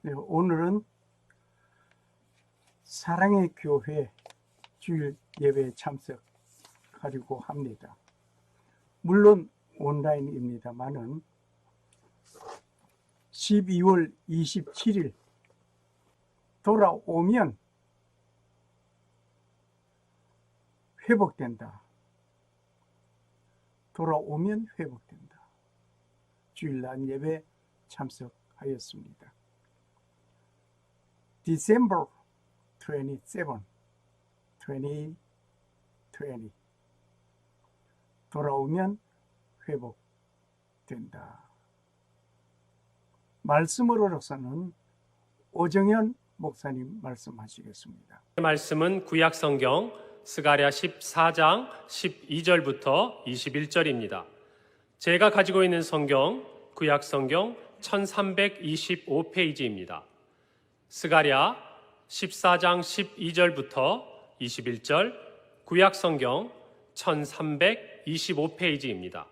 네, 오늘은 사랑의 교회 주일 예배에 참석하려고 합니다. 물론 온라인입니다만은 12월 27일 돌아오면 회복된다. 돌아오면 회복된다. 주일날 예배 참석하였습니다. December 27, 2020 돌아오면 회복된다. 말씀으로서는 오정현 목사님 말씀하시겠습니다. 말씀은 구약성경 스가랴 14장 12절부터 21절입니다. 제가 가지고 있는 성경 구약성경 1325페이지입니다. 스가랴 14장 12절부터 21절 구약성경 1325페이지입니다.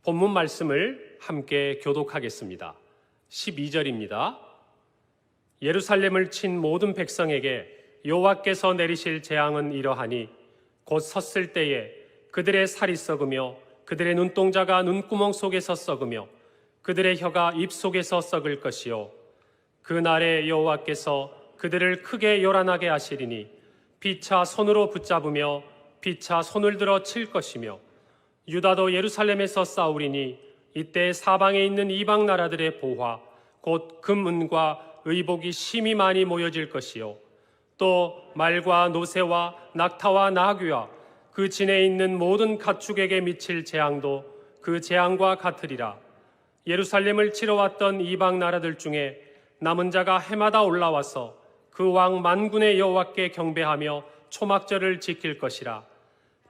본문 말씀을 함께 교독하겠습니다. 12절입니다. 예루살렘을 친 모든 백성에게 여호와께서 내리실 재앙은 이러하니 곧 섰을 때에 그들의 살이 썩으며 그들의 눈동자가 눈구멍 속에서 썩으며 그들의 혀가 입 속에서 썩을 것이요 그날에 여호와께서 그들을 크게 요란하게 하시리니 피차 손으로 붙잡으며 피차 손을 들어 칠 것이며 유다도 예루살렘에서 싸우리니 이때 사방에 있는 이방 나라들의 보화 곧 금은과 의복이 심히 많이 모여질 것이요 또 말과 노새와 낙타와 나귀와 그 진에 있는 모든 가축에게 미칠 재앙도 그 재앙과 같으리라. 예루살렘을 치러 왔던 이방 나라들 중에 남은 자가 해마다 올라와서 그 왕 만군의 여호와께 경배하며 초막절을 지킬 것이라.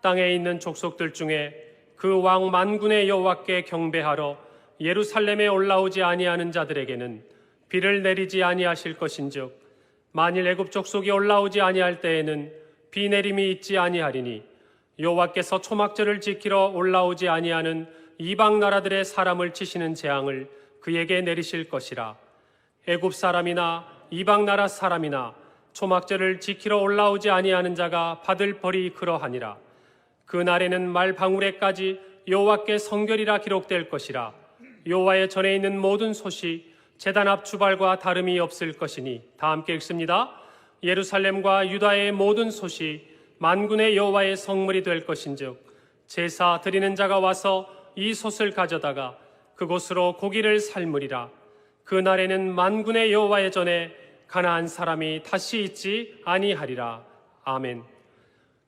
땅에 있는 족속들 중에 그 왕 만군의 여호와께 경배하러 예루살렘에 올라오지 아니하는 자들에게는 비를 내리지 아니하실 것인즉 만일 애굽 족속이 올라오지 아니할 때에는 비 내림이 있지 아니하리니 여호와께서 초막절을 지키러 올라오지 아니하는 이방 나라들의 사람을 치시는 재앙을 그에게 내리실 것이라. 애굽 사람이나 이방 나라 사람이나 초막절을 지키러 올라오지 아니하는 자가 받을 벌이 그러하니라. 그 날에는 말 방울에까지 여호와께 성결이라 기록될 것이라. 여호와의 전에 있는 모든 솥이 제단 앞 주발과 다름이 없을 것이니. 다 함께 읽습니다. 예루살렘과 유다의 모든 솥이 만군의 여호와의 성물이 될 것인즉 제사 드리는 자가 와서 이 솥을 가져다가 그곳으로 고기를 삶으리라. 그 날에는 만군의 여호와의 전에 가나안 사람이 다시 있지 아니하리라. 아멘.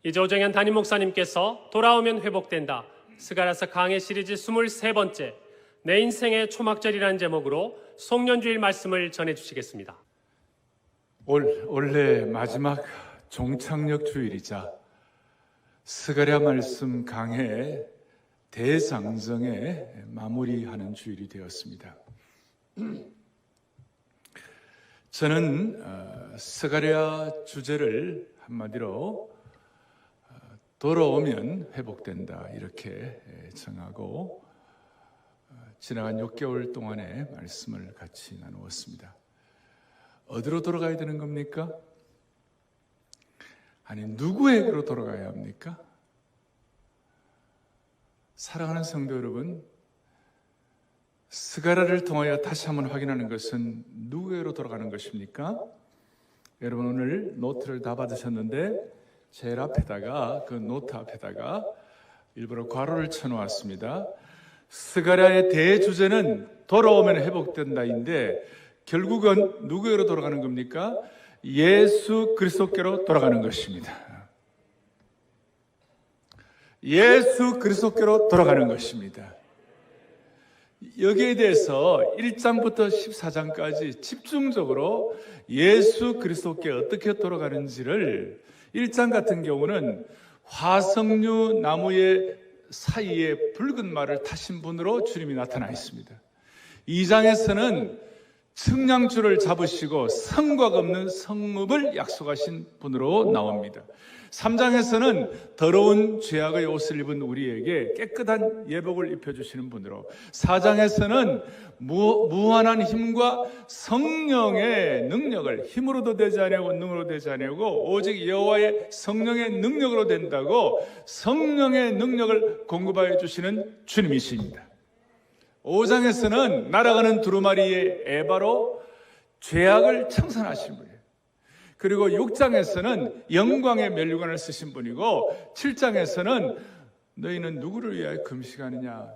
이제 오정현 담임 목사님께서 돌아오면 회복된다 스가랴서 강해 시리즈 23번째 내 인생의 초막절이라는 제목으로 송년주일 말씀을 전해주시겠습니다. 올해 마지막 종착역 주일이자 스가랴 말씀 강해 대장정에 마무리하는 주일이 되었습니다. 저는 스가랴 주제를 한마디로 돌아오면 회복된다 이렇게 정하고 지나간 6개월 동안의 말씀을 같이 나누었습니다. 어디로 돌아가야 되는 겁니까? 아니 누구에게로 돌아가야 합니까? 사랑하는 성도 여러분, 스가랴를 통하여 다시 한번 확인하는 것은 누구에게로 돌아가는 것입니까? 여러분 오늘 노트를 다 받으셨는데 제일 앞에다가 그 노트 앞에다가 일부러 괄호를 쳐놓았습니다. 스가랴의 대주제는 돌아오면 회복된다인데 결국은 누구에게로 돌아가는 겁니까? 예수 그리스도께로 돌아가는 것입니다. 예수 그리스도께로 돌아가는 것입니다. 여기에 대해서 1장부터 14장까지 집중적으로 예수 그리스도께 어떻게 돌아가는지를 1장 같은 경우는 화석류 나무의 사이에 붉은 말을 타신 분으로 주님이 나타나 있습니다. 2장에서는 측량줄을 잡으시고 성곽 없는 성읍을 약속하신 분으로 나옵니다. 3장에서는 더러운 죄악의 옷을 입은 우리에게 깨끗한 예복을 입혀주시는 분으로, 4장에서는 무한한 힘과 성령의 능력을, 힘으로도 되지 아니하고 능으로 되지 아니하고 오직 여호와의 성령의 능력으로 된다고 성령의 능력을 공급하여 주시는 주님이십니다. 5장에서는 날아가는 두루마리의 에바로 죄악을 청산하신 분이에요. 그리고 6장에서는 영광의 면류관을 쓰신 분이고, 7장에서는 너희는 누구를 위하여 금식하느냐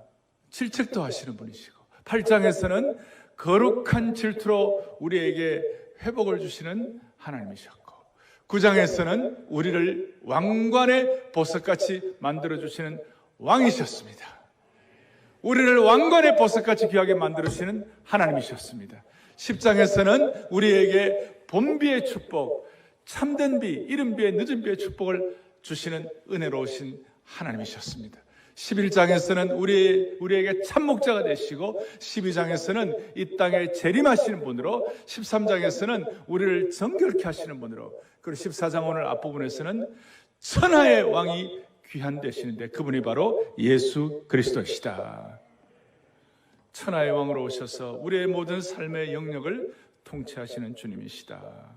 질책도 하시는 분이시고, 8장에서는 거룩한 질투로 우리에게 회복을 주시는 하나님이셨고, 9장에서는 우리를 왕관의 보석같이 만들어주시는 왕이셨습니다. 우리를 왕관의 보석같이 귀하게 만들어주시는 하나님이셨습니다. 10장에서는 우리에게 본비의 축복, 참된 비, 이른 비의 늦은 비의 축복을 주시는 은혜로우신 하나님이셨습니다. 11장에서는 우리에게 참목자가 되시고, 12장에서는 이 땅에 재림하시는 분으로, 13장에서는 우리를 정결케 하시는 분으로, 그리고 14장 오늘 앞부분에서는 천하의 왕이 귀한 되시는데 그분이 바로 예수 그리스도시다. 천하의 왕으로 오셔서 우리의 모든 삶의 영역을 통치하시는 주님이시다.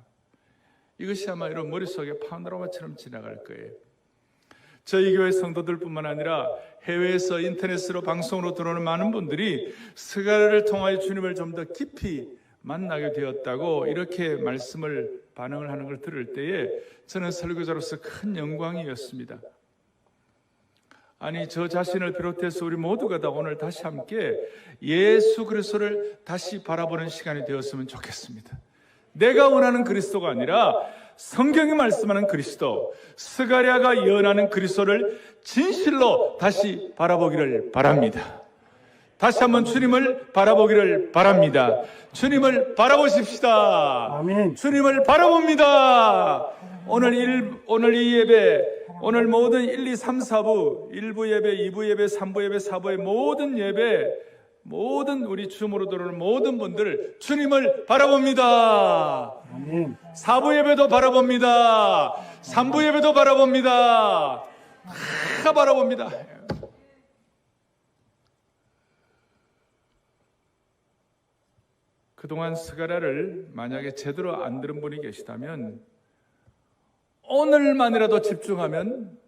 이것이 아마 여러분 머릿속에 파노라마처럼 지나갈 거예요. 저희 교회 성도들뿐만 아니라 해외에서 인터넷으로 방송으로 들어오는 많은 분들이 스가랴를 통하여 주님을 좀 더 깊이 만나게 되었다고 이렇게 반응을 하는 걸 들을 때에 저는 설교자로서 큰 영광이었습니다. 아니, 저 자신을 비롯해서 우리 모두가 다 오늘 다시 함께 예수 그리스도를 다시 바라보는 시간이 되었으면 좋겠습니다. 내가 원하는 그리스도가 아니라 성경이 말씀하는 그리스도, 스가랴가 예언하는 그리스도를 진실로 다시 바라보기를 바랍니다. 다시 한번 주님을 바라보기를 바랍니다. 주님을 바라보십시다. 아멘. 주님을 바라봅니다. 오늘 이 예배, 오늘 모든 1, 2, 3, 4부, 1부 예배, 2부 예배, 3부 예배, 4부의 모든 예배, 모든 우리 줌으로 들어오는 모든 분들 주님을 바라봅니다. 아멘. 4부 예배도 바라봅니다. 3부 예배도 바라봅니다. 다 바라봅니다. 그동안 스가랴를 만약에 제대로 안 들은 분이 계시다면 오늘만이라도 집중하면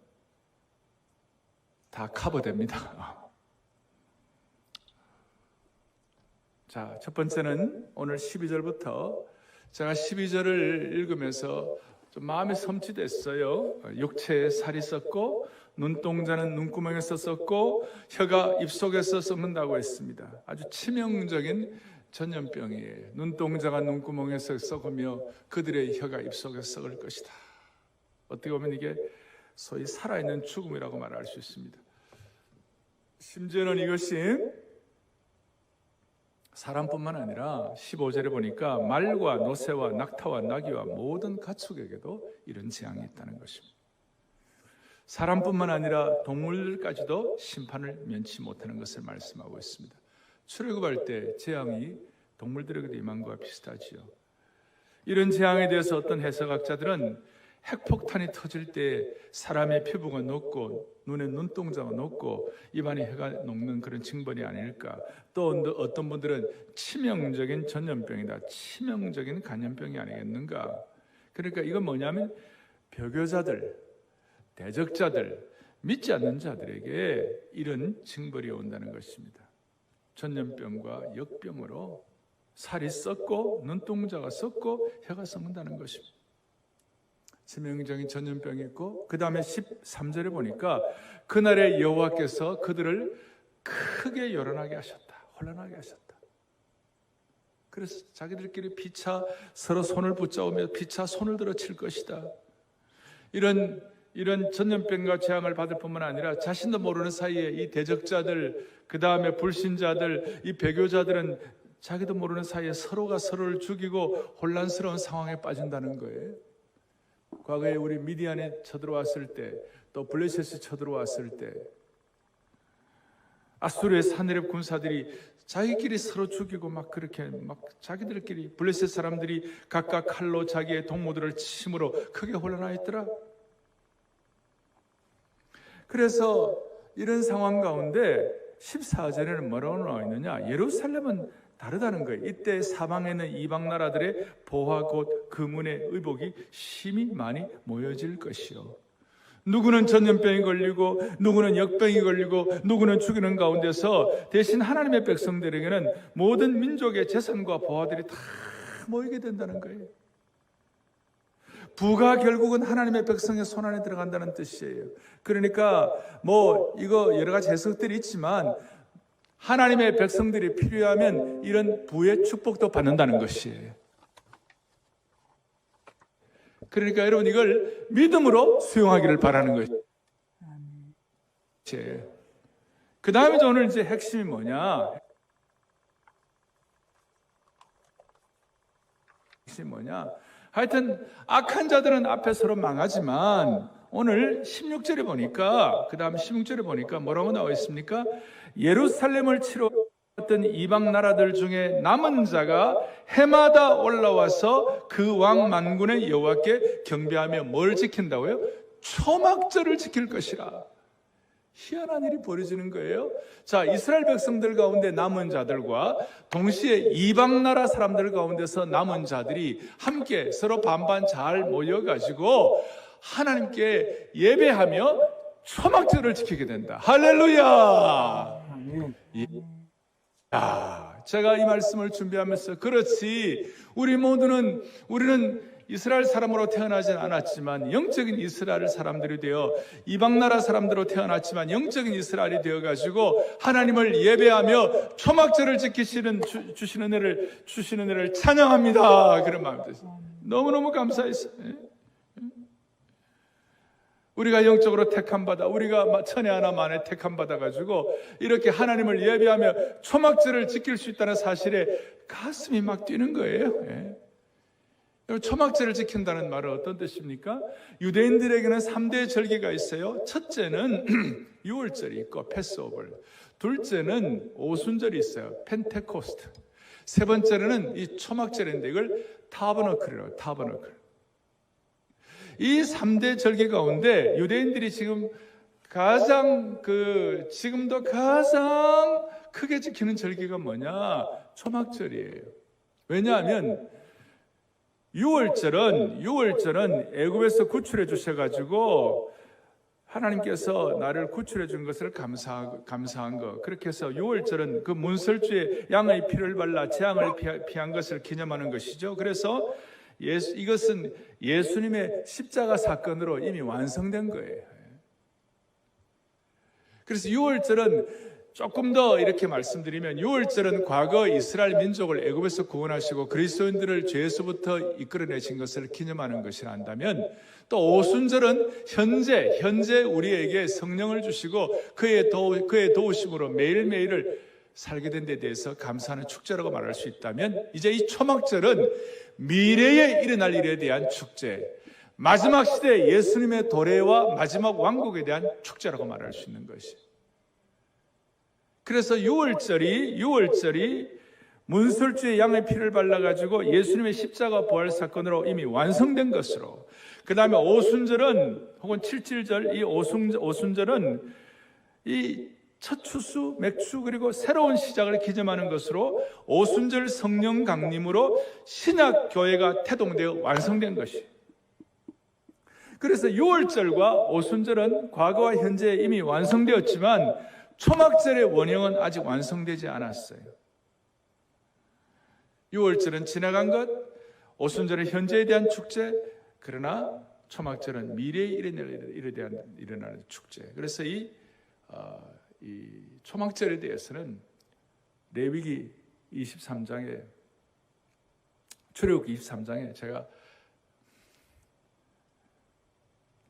다 커버됩니다. 자, 첫 번째는 오늘 12절부터 제가 12절을 읽으면서 좀 마음이 섬찟했어요. 육체에 살이 썩고 눈동자는 눈구멍에서 썩고 혀가 입속에서 썩는다고 했습니다. 아주 치명적인 전염병이에요. 눈동자가 눈구멍에서 썩으며 그들의 혀가 입속에서 썩을 것이다. 어떻게 보면 이게 소위 살아있는 죽음이라고 말할 수 있습니다. 심지어는 이것이 사람뿐만 아니라 15절에 보니까 말과 노새와 낙타와 나귀와 모든 가축에게도 이런 재앙이 있다는 것입니다. 사람뿐만 아니라 동물들까지도 심판을 면치 못하는 것을 말씀하고 있습니다. 출애굽할 때 재앙이 동물들에게도 임한 것과 비슷하지요. 이런 재앙에 대해서 어떤 해석학자들은 핵폭탄이 터질 때 사람의 피부가 녹고 눈에 눈동자가 녹고 입안에 혀가 녹는 그런 징벌이 아닐까. 또 어떤 분들은 치명적인 전염병이다, 치명적인 간염병이 아니겠는가. 그러니까 이건 뭐냐면 배교자들, 대적자들, 믿지 않는 자들에게 이런 징벌이 온다는 것입니다. 전염병과 역병으로 살이 썩고 눈동자가 썩고 혀가 썩는다는 것입니다. 치명적인 전염병이 있고, 그 다음에 13절에 보니까 그날에 여호와께서 그들을 크게 요란하게 하셨다, 혼란하게 하셨다. 그래서 자기들끼리 피차 서로 손을 붙잡으며 피차 손을 들어 칠 것이다. 이런 전염병과 재앙을 받을 뿐만 아니라 자신도 모르는 사이에 이 대적자들, 그 다음에 불신자들, 이 배교자들은 자기도 모르는 사이에 서로가 서로를 죽이고 혼란스러운 상황에 빠진다는 거예요. 과거에 우리 미디안에 쳐들어왔을 때, 또 블레셋이 쳐들어왔을 때 아수르의 산헤립 군사들이 자기끼리 서로 죽이고 막 그렇게 막 자기들끼리 블레셋 사람들이 각각 칼로 자기의 동무들을 침으로 크게 혼란하였더라. 그래서 이런 상황 가운데 14절에는 뭐라고 나와 있느냐? 예루살렘은 다르다는 거예요. 이때 사방에는 이방 나라들의 보화 곧 금은의 의복이 심히 많이 모여질 것이요. 누구는 전염병이 걸리고 누구는 역병이 걸리고 누구는 죽이는 가운데서 대신 하나님의 백성들에게는 모든 민족의 재산과 보화들이 다 모이게 된다는 거예요. 부가 결국은 하나님의 백성의 손 안에 들어간다는 뜻이에요. 그러니까 뭐 이거 여러 가지 해석들이 있지만 하나님의 백성들이 필요하면 이런 부의 축복도 받는다는 것이에요. 그러니까 여러분 이걸 믿음으로 수용하기를 바라는 것이에요. 그 다음에 오늘 이제 핵심이 뭐냐? 핵심이 뭐냐? 하여튼 악한 자들은 앞에 서로 망하지만 오늘 16절에 보니까 그 다음 16절에 보니까 뭐라고 나와 있습니까? 예루살렘을 치러 어떤 이방 나라들 중에 남은 자가 해마다 올라와서 그 왕 만군의 여호와께 경배하며 뭘 지킨다고요? 초막절을 지킬 것이라. 희한한 일이 벌어지는 거예요. 자, 이스라엘 백성들 가운데 남은 자들과 동시에 이방 나라 사람들 가운데서 남은 자들이 함께 서로 반반 잘 모여가지고 하나님께 예배하며 초막절을 지키게 된다. 할렐루야! 아멘. 제가 이 말씀을 준비하면서 그렇지 우리는 이스라엘 사람으로 태어나진 않았지만 영적인 이스라엘 사람들이 되어 이방 나라 사람들로 태어났지만 영적인 이스라엘이 되어가지고 하나님을 예배하며 초막절을 지키시는 주시는 은혜를 찬양합니다. 그런 마음이 들었어요. 너무너무 감사했어요. 우리가 영적으로 택함받아 우리가 천에 하나 만에 택함받아가지고 이렇게 하나님을 예배하며 초막절을 지킬 수 있다는 사실에 가슴이 막 뛰는 거예요. 초막절을 지킨다는 말은 어떤 뜻입니까? 유대인들에게는 3대 절기가 있어요. 첫째는 유월절이 있고 패스오버, 둘째는 오순절이 있어요. 펜테코스트, 세 번째는 이 초막절인데 이걸 타버너클이라고. 타버너클. 이 3대 절기 가운데 유대인들이 지금도 가장 크게 지키는 절기가 뭐냐? 초막절이에요. 왜냐하면 6월절은 애굽에서 구출해 주셔가지고 하나님께서 나를 구출해 준 것을 감사한 거. 그렇게 해서 6월절은 그 문설주에 양의 피를 발라 재앙을 피한 것을 기념하는 것이죠. 그래서 이것은 예수님의 십자가 사건으로 이미 완성된 거예요. 그래서 6월절은 조금 더 이렇게 말씀드리면 6월절은 과거 이스라엘 민족을 애굽에서 구원하시고 그리스도인들을 죄에서부터 이끌어내신 것을 기념하는 것이라 한다면 또 오순절은 현재 우리에게 성령을 주시고 그의 도우심으로 매일매일을 살게 된 데 대해서 감사하는 축제라고 말할 수 있다면 이제 이 초막절은 미래에 일어날 일에 대한 축제, 마지막 시대 예수님의 도래와 마지막 왕국에 대한 축제라고 말할 수 있는 것이에요. 그래서 6월절이 문설주에 양의 피를 발라가지고 예수님의 십자가 부활 사건으로 이미 완성된 것으로, 그 다음에 오순절은 혹은 칠칠절, 이 오순절은 이 첫 추수, 맥추 그리고 새로운 시작을 기념하는 것으로 오순절 성령 강림으로 신약 교회가 태동되어 완성된 것이. 그래서 6월절과 오순절은 과거와 현재에 이미 완성되었지만 초막절의 원형은 아직 완성되지 않았어요. 6월절은 지나간 것, 오순절은 현재에 대한 축제, 그러나 초막절은 미래에 일어나는 축제. 그래서 이 초막절에 대해서는 레위기 23장에 출애굽기 23장에 제가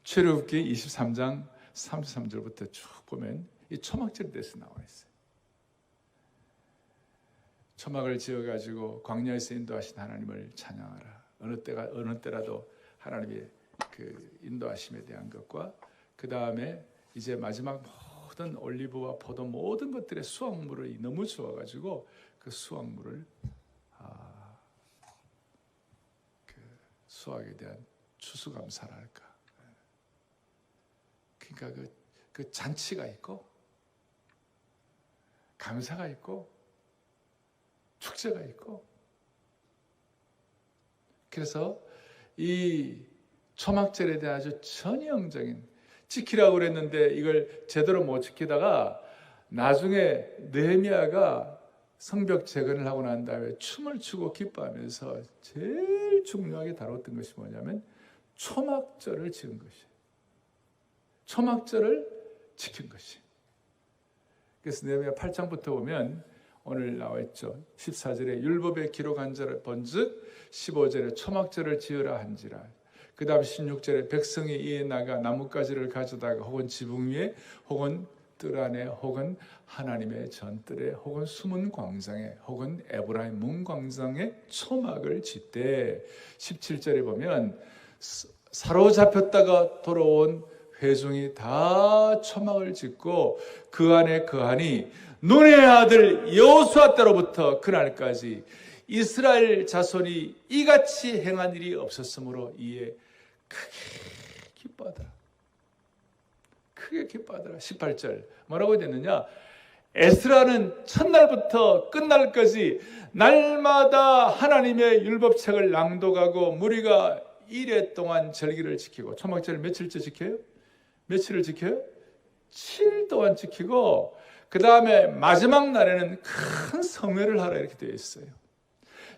출애굽기 23장 33절부터 쭉 보면 이 초막절에 대해서 나와 있어요. 초막을 지어가지고 광야에서 인도하신 하나님을 찬양하라. 어느 때라도 하나님의 그 인도하심에 대한 것과 그 다음에 이제 마지막 모든 올리브와 포도 모든 것들의 수확물이 너무 좋아가지고 그 수확물을 그 수확에 대한 추수감사랄까. 그러니까 그 잔치가 있고 감사가 있고 축제가 있고, 그래서 이 초막절에 대한 아주 전형적인, 지키라고 그랬는데 이걸 제대로 못 지키다가 나중에 느헤미야가 성벽 재건을 하고 난 다음에 춤을 추고 기뻐하면서 제일 중요하게 다뤘던 것이 뭐냐면 초막절을 지은 것이에요. 초막절을 지킨 것이. 그래서 느헤미야 8장부터 보면 오늘 나와 있죠. 14절에 율법에 기록한 자를 본즉 15절에 초막절을 지으라 한지라. 그 다음 16절에 백성이 이에 나가 나뭇가지를 가져다가 혹은 지붕 위에 혹은 뜰 안에 혹은 하나님의 전뜰에 혹은 숨은 광장에 혹은 에브라임 문 광장에 초막을 짓되, 17절에 보면 사로잡혔다가 돌아온 회중이 다 초막을 짓고 그 안에 거하니 눈의 아들 여호수아 때로부터 그날까지 이스라엘 자손이 이같이 행한 일이 없었으므로 이에 크게 기뻐하더라. 크게 기뻐하더라. 18절 뭐라고 됐느냐? 에스라는 첫날부터 끝날까지 날마다 하나님의 율법책을 낭독하고 무리가 일해 동안 절기를 지키고, 초막절을 며칠째 지켜요? 며칠을 지켜요? 7일 동안 지키고 그 다음에 마지막 날에는 큰 성회를 하라 이렇게 되어 있어요.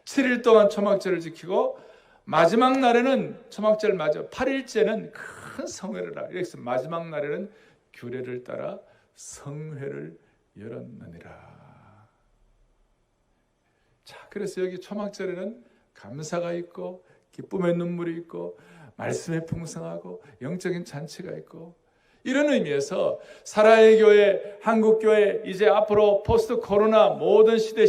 7일 동안 초막절을 지키고 마지막 날에는 초막절 맞아 8일째는 큰 성회를 하라. 이렇게 해서 마지막 날에는 규례를 따라 성회를 열었느니라. 자, 그래서 여기 초막절에는 감사가 있고 기쁨의 눈물이 있고 말씀에 풍성하고 영적인 잔치가 있고, 이런 의미에서 사랑의 교회, 한국교회, 이제 앞으로 포스트 코로나 모든 시대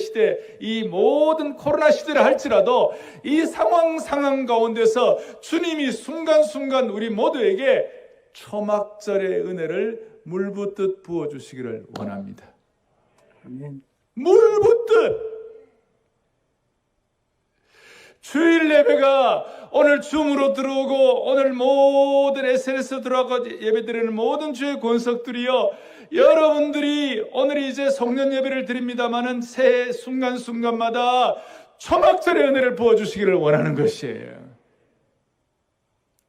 이 모든 코로나 시대를 할지라도 이 상황 가운데서 주님이 순간순간 우리 모두에게 초막절의 은혜를 물붓듯 부어주시기를 원합니다. 아멘. 물붓듯. 주일 예배가 오늘 줌으로 들어오고 오늘 모든 SNS로 들어가고 예배드리는 모든 주의 권석들이요, 여러분들이 오늘 이제 성년 예배를 드립니다마는 새해 순간순간마다 초막절의 은혜를 부어주시기를 원하는 것이에요.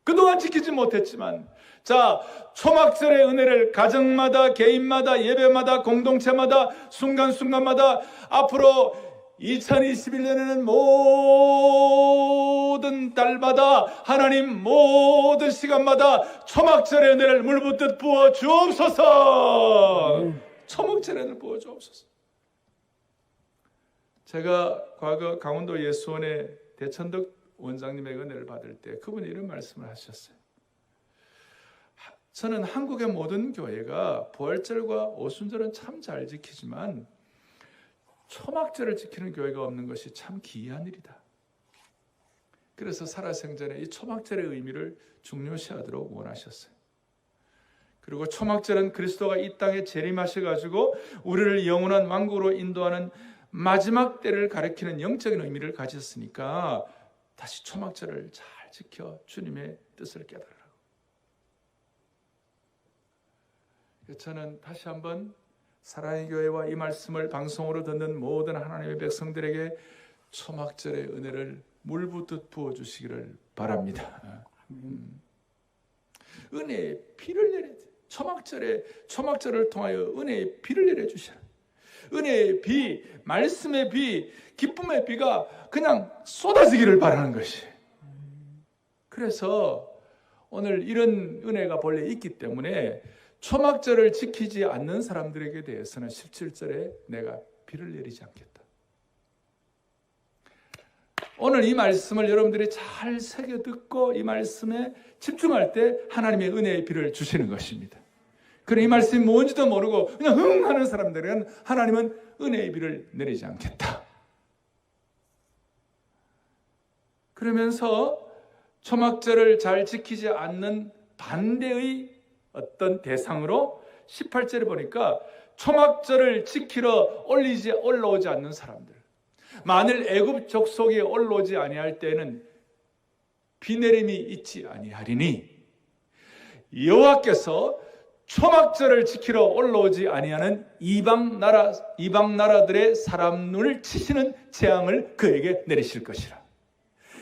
그동안 지키지 못했지만, 자, 초막절의 은혜를 가정마다, 개인마다, 예배마다, 공동체마다, 순간순간마다 앞으로 2021년에는 모든 달마다 하나님 모든 시간마다 초막절의 은혜를 물붓듯 부어 주옵소서. 초막절의 은혜를 부어 주옵소서. 제가 과거 강원도 예수원의 대천덕 원장님의 은혜를 받을 때 그분이 이런 말씀을 하셨어요. 저는 한국의 모든 교회가 부활절과 오순절은 참 잘 지키지만 초막절을 지키는 교회가 없는 것이 참 기이한 일이다. 그래서 살아생전에 이 초막절의 의미를 중요시하도록 원하셨어요. 그리고 초막절은 그리스도가 이 땅에 재림하셔가지고 우리를 영원한 왕국으로 인도하는 마지막 때를 가리키는 영적인 의미를 가졌으니까 다시 초막절을 잘 지켜 주님의 뜻을 깨달으라고. 저는 다시 한번 사랑의 교회와 이 말씀을 방송으로 듣는 모든 하나님의 백성들에게 초막절의 은혜를 물붓듯 부어주시기를 바랍니다. 은혜의 비를 내려, 초막절을 통하여 은혜의 비를 내려주셔라. 은혜의 비, 말씀의 비, 기쁨의 비가 그냥 쏟아지기를 바라는 것이. 그래서 오늘 이런 은혜가 본래 있기 때문에 초막절을 지키지 않는 사람들에게 대해서는 17절에 내가 비를 내리지 않겠다. 오늘 이 말씀을 여러분들이 잘 새겨 듣고 이 말씀에 집중할 때 하나님의 은혜의 비를 주시는 것입니다. 그럼 이 말씀이 뭔지도 모르고 그냥 흥 하는 사람들은 하나님은 은혜의 비를 내리지 않겠다. 그러면서 초막절을 잘 지키지 않는 반대의 어떤 대상으로 18절에 보니까 초막절을 지키러 올라오지 않는 사람들, 만일 애굽 족속이 올라오지 아니할 때는 비 내림이 있지 아니하리니 여호와께서 초막절을 지키러 올라오지 아니하는 이방 나라들의 사람 눈을 치시는 재앙을 그에게 내리실 것이라.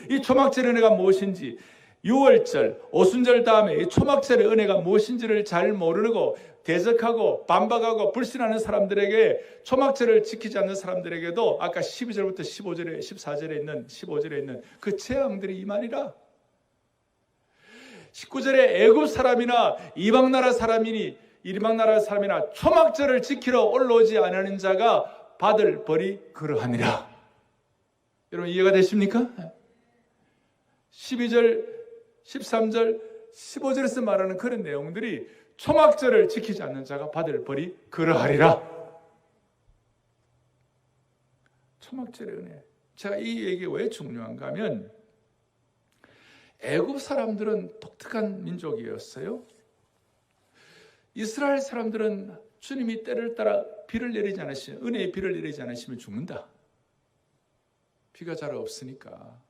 이 초막절의 은혜가 무엇인지, 유월절, 오순절 다음에 이 초막절의 은혜가 무엇인지를 잘 모르고 대적하고 반박하고 불신하는 사람들에게, 초막절을 지키지 않는 사람들에게도 아까 12절부터 15절에 14절에 있는 15절에 있는 그 재앙들이 임하리라. 19절에 애굽 사람이나 이방 나라 사람이나 초막절을 지키러 올라오지 않는 자가 받을 벌이 그러하니라. 여러분 이해가 되십니까? 12절, 13절, 15절에서 말하는 그런 내용들이 초막절을 지키지 않는 자가 받을 벌이 그러하리라. 초막절의 은혜. 제가 이 얘기가 왜 중요한가 하면, 애굽 사람들은 독특한 민족이었어요. 이스라엘 사람들은 주님이 때를 따라 비를 내리지 않으시면, 은혜의 비를 내리지 않으시면 죽는다. 비가 잘 없으니까.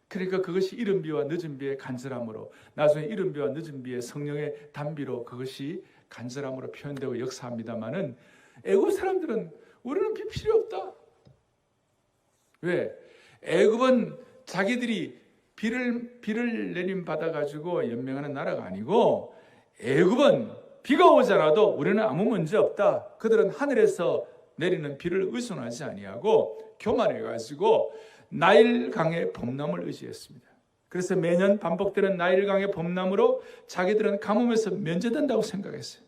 그러니까 그것이 이른 비와 늦은 비의 간절함으로, 나중에 이른 비와 늦은 비의 성령의 단비로 그것이 간절함으로 표현되고 역사합니다마는, 애굽 사람들은 우리는 비 필요 없다. 왜? 애굽은 자기들이 비를 내림 받아가지고 연명하는 나라가 아니고, 애굽은 비가 오지 않아도 우리는 아무 문제 없다. 그들은 하늘에서 내리는 비를 의존하지 아니하고 교만해가지고 나일강의 범람을 의지했습니다. 그래서 매년 반복되는 나일강의 범람으로 자기들은 가뭄에서 면제된다고 생각했어요.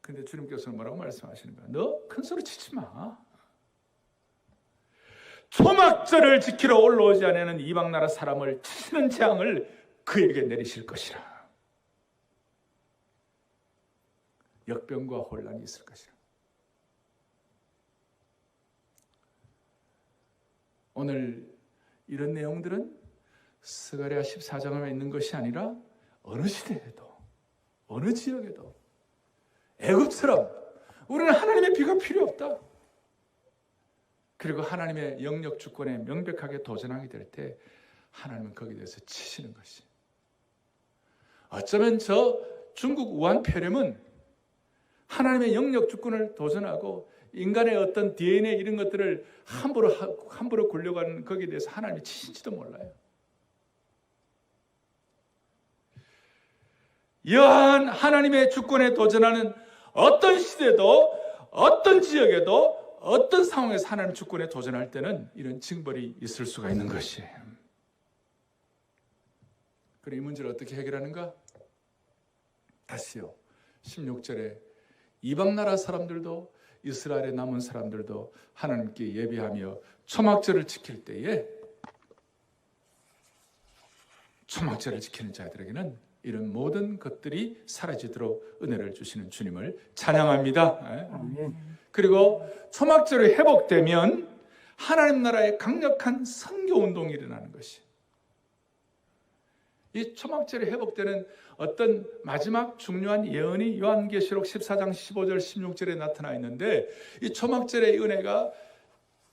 근데 주님께서는 뭐라고 말씀하시는 거야? 너 큰 소리 치지 마. 초막절을 지키러 올라오지 않는 이방 나라 사람을 치시는 재앙을 그에게 내리실 것이라. 역병과 혼란이 있을 것이라. 오늘 이런 내용들은 스가랴 14장에 있는 것이 아니라 어느 시대에도, 어느 지역에도 애굽처럼 우리는 하나님의 비가 필요 없다. 그리고 하나님의 영역 주권에 명백하게 도전하게 될 때 하나님은 거기에 대해서 치시는 것이. 어쩌면 저 중국 우한 폐렴은 하나님의 영역 주권을 도전하고 인간의 어떤 DNA 이런 것들을 함부로 굴려가는 거기에 대해서 하나님이 치신지도 몰라요. 여한 하나님의 주권에 도전하는 어떤 시대도, 어떤 지역에도, 어떤 상황에서 하나님 주권에 도전할 때는 이런 징벌이 있을 수가 있는 것이에요. 그럼 이 문제를 어떻게 해결하는가? 다시요. 16절에 이방 나라 사람들도 이스라엘에 남은 사람들도 하나님께 예배하며 초막절을 지킬 때에, 초막절을 지키는 자들에게는 이런 모든 것들이 사라지도록 은혜를 주시는 주님을 찬양합니다. 아멘. 그리고 초막절이 회복되면 하나님 나라의 강력한 선교운동이 일어나는 것이. 이 초막절이 회복되는 어떤 마지막 중요한 예언이 요한계시록 14장 15절 16절에 나타나 있는데, 이 초막절의 은혜가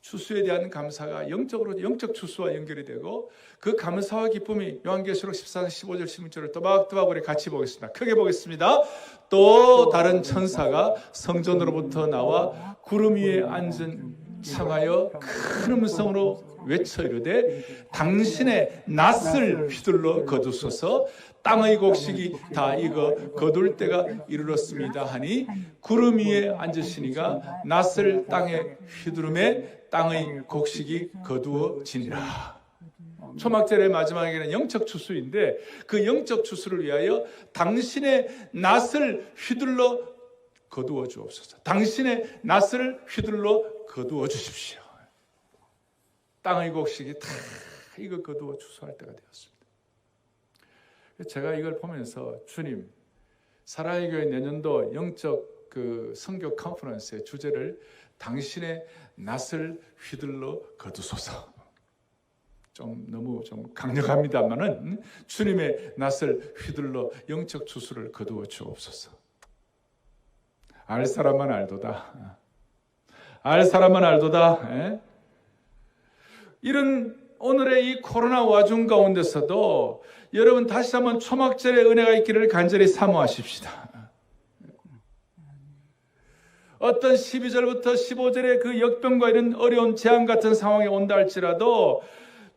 추수에 대한 감사가 영적 추수와 연결이 되고, 그 감사와 기쁨이 요한계시록 14장 15절 16절을 또박또박 우리 같이 보겠습니다. 크게 보겠습니다. 또 다른 천사가 성전으로부터 나와 구름 위에 앉은 청하여 큰 음성으로 외쳐 이르되 당신의 낫을 휘둘러 거두소서, 땅의 곡식이 다 익어 거둘 때가 이르렀습니다 하니 구름 위에 앉으시니가 낫을 땅에 휘두르매 땅의 곡식이 거두어지니라. 초막절의 마지막에는 영적 추수인데, 그 영적 추수를 위하여 당신의 낫을 휘둘러 거두어 주옵소서. 당신의 낫을 휘둘러 거두어 주십시오. 땅의 곡식이 다 이거 거두어 추수할 때가 되었습니다. 제가 이걸 보면서 주님, 사랑의 교회 내년도 영적 그 선교 컨퍼런스의 주제를 당신의 낫을 휘둘러 거두소서. 좀 너무 좀 강력합니다만은 주님의 낯을 휘둘러 영적 추수를 거두어 주옵소서. 알 사람만 알도다. 알 사람만 알도다. 예? 이런 오늘의 이 코로나 와중 가운데서도 여러분 다시 한번 초막절의 은혜가 있기를 간절히 사모하십시다. 어떤 12절부터 15절의 그 역병과 이런 어려운 재앙 같은 상황이 온다 할지라도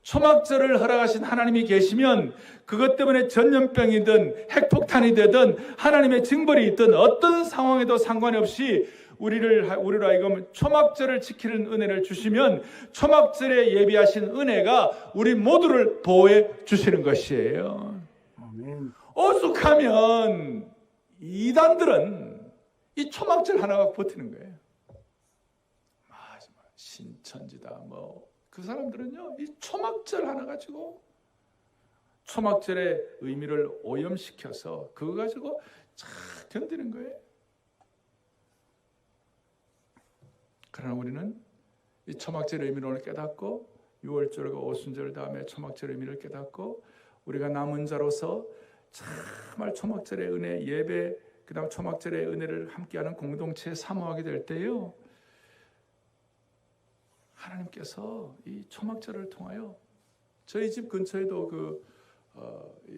초막절을 허락하신 하나님이 계시면 그것 때문에 전염병이든 핵폭탄이 되든 하나님의 징벌이 있든 어떤 상황에도 상관이 없이 우리로 하여금 초막절을 지키는 은혜를 주시면 초막절에 예비하신 은혜가 우리 모두를 보호해 주시는 것이에요. 아멘. 오죽하면 이단들은 이 초막절 하나 갖고 버티는 거예요. 신천지다 그 사람들은요 이 초막절 하나 가지고 초막절의 의미를 오염시켜서 그거 가지고 잘 견디는 거예요. 그러나 우리는 이 초막절의 의미를 오늘 깨닫고 6월절과 오순절 다음에 초막절의 의미를 깨닫고 우리가 남은 자로서 정말 초막절의 은혜 예배 그 다음 초막절의 은혜를 함께하는 공동체에 사모하게 될 때요 하나님께서 이 초막절을 통하여 저희 집 근처에도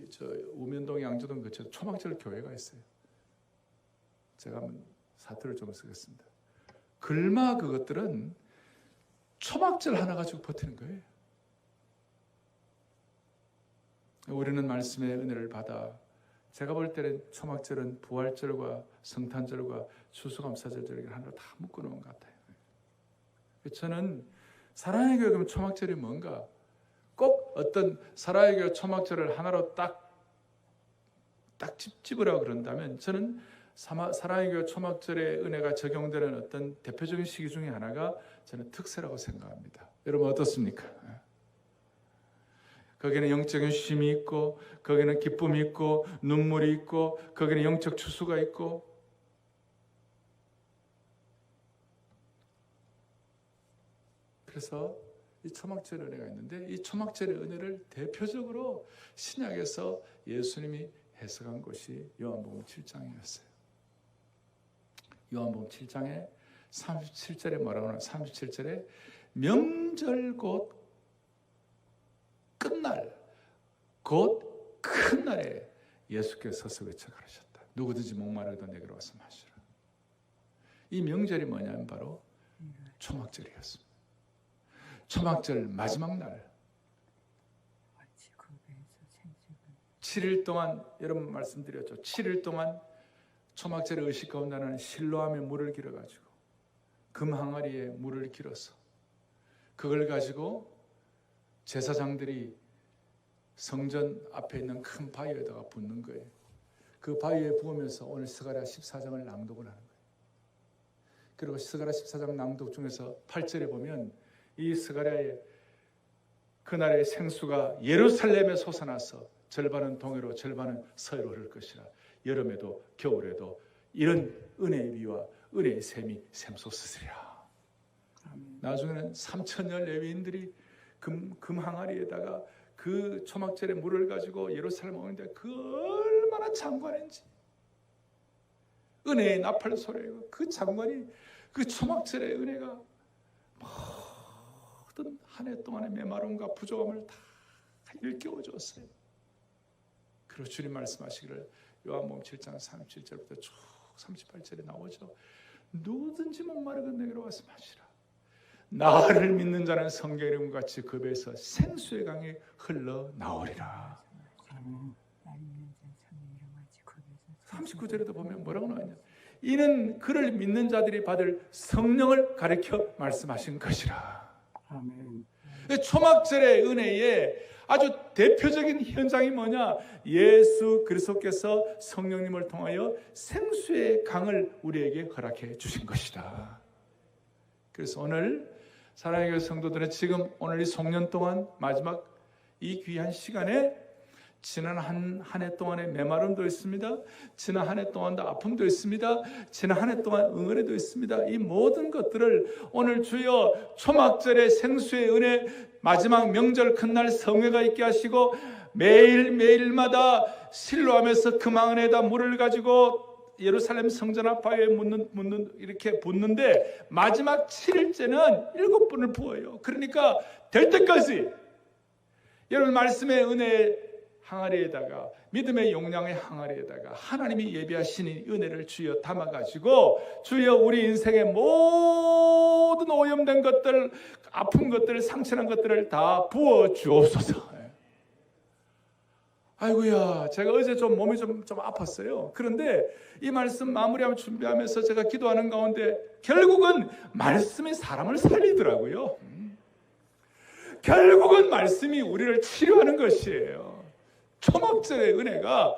저 우면동 양조동 근처에 초막절 교회가 있어요. 제가 한번 사투를 좀 쓰겠습니다. 글마 그것들은 초막절 하나 가지고 버티는 거예요. 우리는 말씀의 은혜를 받아 제가 볼 때는 초막절은 부활절과 성탄절과 추수감사절 하나로 다 묶어놓은 것 같아요. 저는 사랑의 교회 그러면 초막절이 뭔가 꼭 어떤 사랑의 교회 초막절을 하나로 딱 집으라고 그런다면 저는 사랑의 교회 초막절의 은혜가 적용되는 어떤 대표적인 시기 중에 하나가 저는 특세라고 생각합니다. 여러분 어떻습니까? 거기는 영적인 쉼이 있고 거기는 기쁨이 있고 눈물이 있고 거기는 영적 추수가 있고 그래서 이 초막절의 은혜가 있는데 이 초막절의 은혜를 대표적으로 신약에서 예수님이 해석한 것이 요한복음 7장이었어요. 요한복음 7장에 37절에 뭐라고 하나 37절에 명절 곧 끝날 곧 큰 날에 예수께서 서서 외쳐 가르쳤다. 누구든지 목마르다 내게로 와서 마시라. 이 명절이 뭐냐면 바로 초막절이었습니다. 초막절 마지막 날 7일 동안 여러분 말씀드렸죠. 7일 동안 초막절의 의식 가운데 하나는 실로암에 물을 길어가지고 금 항아리에 물을 길어서 그걸 가지고 제사장들이 성전 앞에 있는 큰 바위에다가 붓는 거예요. 그 바위에 부으면서 오늘 스가랴 14장을 낭독을 하는 거예요. 그리고 스가랴 14장 낭독 중에서 8절에 보면 이 스가랴의 그날의 생수가 예루살렘에 솟아나서 절반은 동해로 절반은 서해로 흐를 것이라. 여름에도 겨울에도 이런 은혜의 비와 은혜의 샘이 샘솟으리라. 나중에는 3,000여 레위인들이 금 항아리에다가 그 초막절의 물을 가지고 예루살렘 오는데 그 얼마나 장관인지 은혜의 나팔 소리고 그 장관이 그 초막절의 은혜가 모든 한 해 동안의 메마름과 부족함을 다 일깨워줬어요. 그리고 주님 말씀하시기를 요한복음 7장 37절부터 쭉 38절에 나오죠. 누구든지 목마르건 내게로 와서 마시라. 나를 믿는 자는 성경 이름 같이 그 배에서 생수의 강이 흘러나오리라. 39절에도 보면 뭐라고 나와있냐. 이는 그를 믿는 자들이 받을 성령을 가리켜 말씀하신 것이라. 아멘. 초막절의 은혜에 아주 대표적인 현장이 뭐냐. 예수 그리스도께서 성령님을 통하여 생수의 강을 우리에게 허락해 주신 것이다. 그래서 오늘 사랑의 교회 성도들은 지금 오늘 이 송년 동안 마지막 이 귀한 시간에 지난 한 해 동안의 메마름도 있습니다. 지난 한 해 동안의 아픔도 있습니다. 지난 한 해 동안 응어리도 있습니다. 이 모든 것들을 오늘 주여 초막절의 생수의 은혜, 마지막 명절 큰날 성회가 있게 하시고 매일마다 실로하면서 그 망원에다 물을 가지고 예루살렘 성전 앞바위에 이렇게 붓는데 마지막 7일째는 7번을 부어요. 그러니까 될 때까지 여러분 말씀의 은혜 항아리에다가 믿음의 용량의 항아리에다가 하나님이 예비하신 은혜를 주여 담아가지고 주여 우리 인생의 모든 오염된 것들, 아픈 것들, 상처난 것들을 다 부어 주옵소서. 아이고야, 제가 어제 몸이 좀 아팠어요. 그런데 이 말씀 마무리하면 준비하면서 제가 기도하는 가운데 결국은 말씀이 사람을 살리더라고요. 결국은 말씀이 우리를 치료하는 것이에요. 초막절의 은혜가